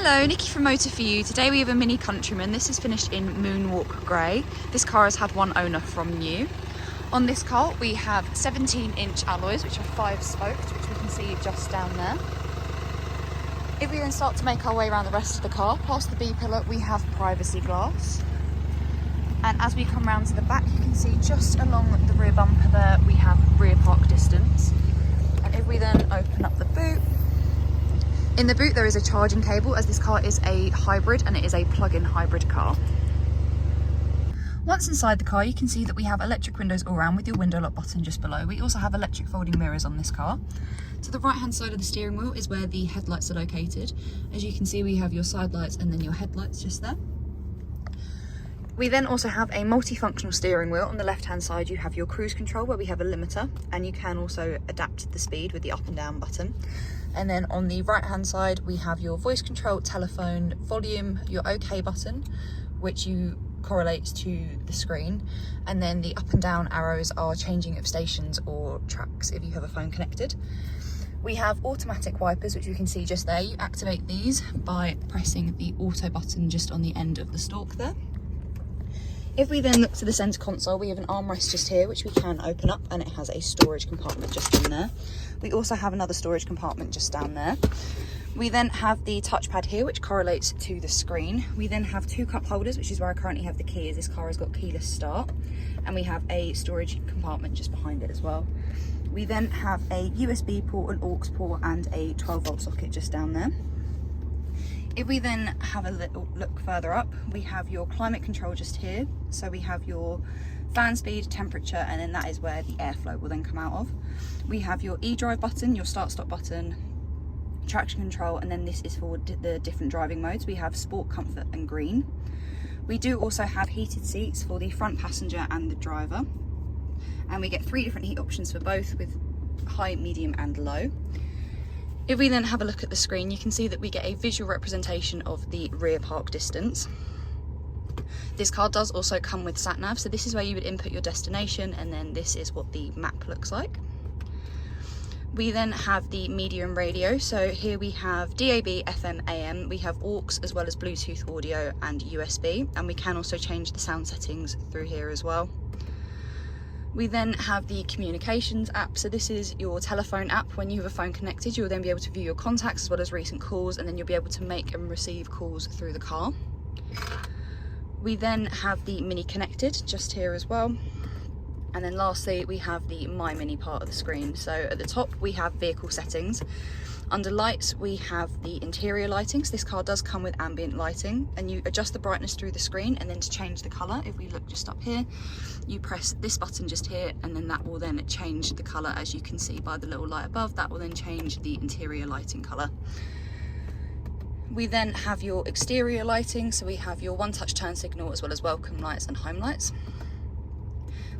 Hello, Nikki from Motor For You. Today we have a Mini Countryman. This is finished in Moonwalk Grey. This car has had one owner from new. On this car we have 17-inch alloys, which are 5-spoked, which we can see just down there. If we then start to make our way around the rest of the car, past the B-pillar, we have privacy glass. And as we come round to the back, you can see just along the rear bumper there, we have rear park distance. And if we then open up the boot, in the boot there is a charging cable, as this car is a hybrid and it is a plug-in hybrid car. Once inside the car, you can see that we have electric windows all around with your window lock button just below. We also have electric folding mirrors on this car. To the right hand side of the steering wheel is where the headlights are located. As you can see, we have your side lights and then your headlights just there. We then also have a multifunctional steering wheel. On the left hand side you have your cruise control where we have a limiter, and you can also adapt the speed with the up and down button. And then on the right hand side we have your voice control, telephone, volume, your OK button, which you correlates to the screen, and then the up and down arrows are changing of stations or tracks if you have a phone connected. We have automatic wipers, which you can see just there. You activate these by pressing the auto button just on the end of the stalk there. If we then look to the centre console, we have an armrest just here, which we can open up, and it has a storage compartment just in there. We also have another storage compartment just down there. We then have the touchpad here, which correlates to the screen. We then have 2 cup holders, which is where I currently have the key, as this car has got keyless start. And we have a storage compartment just behind it as well. We then have a USB port, an aux port, and a 12-volt socket just down there. If we then have a little look further up, we have your climate control just here. So we have your fan speed, temperature, and then that is where the airflow will then come out of. We have your e-drive button, your start-stop button, traction control, and then this is for the different driving modes. We have sport, comfort, and green. We do also have heated seats for the front passenger and the driver. And we get 3 different heat options for both, with high, medium, and low. If we then have a look at the screen, you can see that we get a visual representation of the rear park distance. This car does also come with sat-nav, so this is where you would input your destination, and then this is what the map looks like. We then have the medium radio, so here we have DAB, FM, AM, we have aux as well as Bluetooth audio and USB, and we can also change the sound settings through here as well. We then have the communications app, so this is your telephone app. When you have a phone connected, you'll then be able to view your contacts as well as recent calls, and then you'll be able to make and receive calls through the car. We then have the Mini Connected just here as well. And then lastly, we have the My Mini part of the screen. So at the top, we have vehicle settings. Under lights, we have the interior lighting. So this car does come with ambient lighting, and you adjust the brightness through the screen, and then to change the colour, if we look just up here, you press this button just here, and then that will then change the colour. As you can see by the little light above, that will then change the interior lighting colour. We then have your exterior lighting, so we have your one-touch turn signal as well as welcome lights and home lights.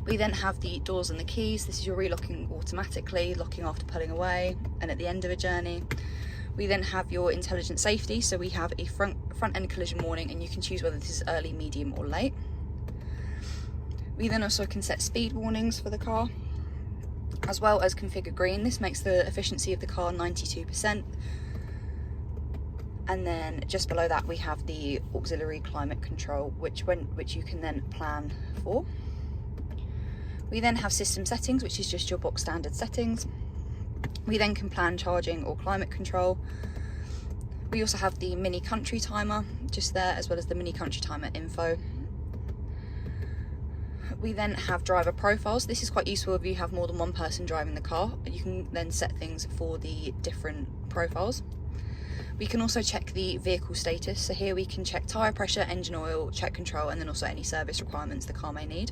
We then have the doors and the keys. This is your relocking automatically, locking after pulling away and at the end of a journey. We then have your intelligent safety, so we have a front end collision warning, and you can choose whether this is early, medium or late. We then also can set speed warnings for the car, as well as configure green. This makes the efficiency of the car 92%. And then just below that we have the auxiliary climate control, which you can then plan for. We then have system settings, which is just your box standard settings. We then can plan charging or climate control. We also have the mini country timer just there, as well as the mini country timer info. We then have driver profiles. This is quite useful if you have more than one person driving the car. You can then set things for the different profiles. We can also check the vehicle status. So here we can check tyre pressure, engine oil, check control, and then also any service requirements the car may need.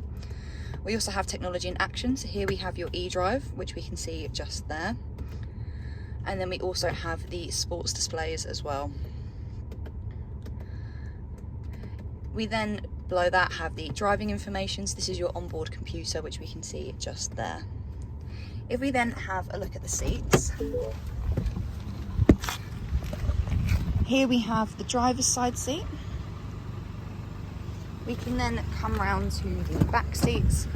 We also have technology in action, so here we have your eDrive, which we can see just there. And then we also have the sports displays as well. We then, below that, have the driving information, so this is your onboard computer, which we can see just there. If we then have a look at the seats, here we have the driver's side seat. We can then come round to the back seats.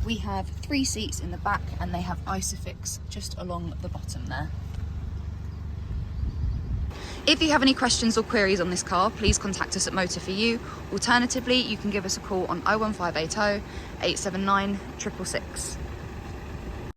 We have 3 seats in the back, and they have Isofix just along the bottom there. If you have any questions or queries on this car, please contact us at Motor For You. Alternatively, you can give us a call on 01580 879 666.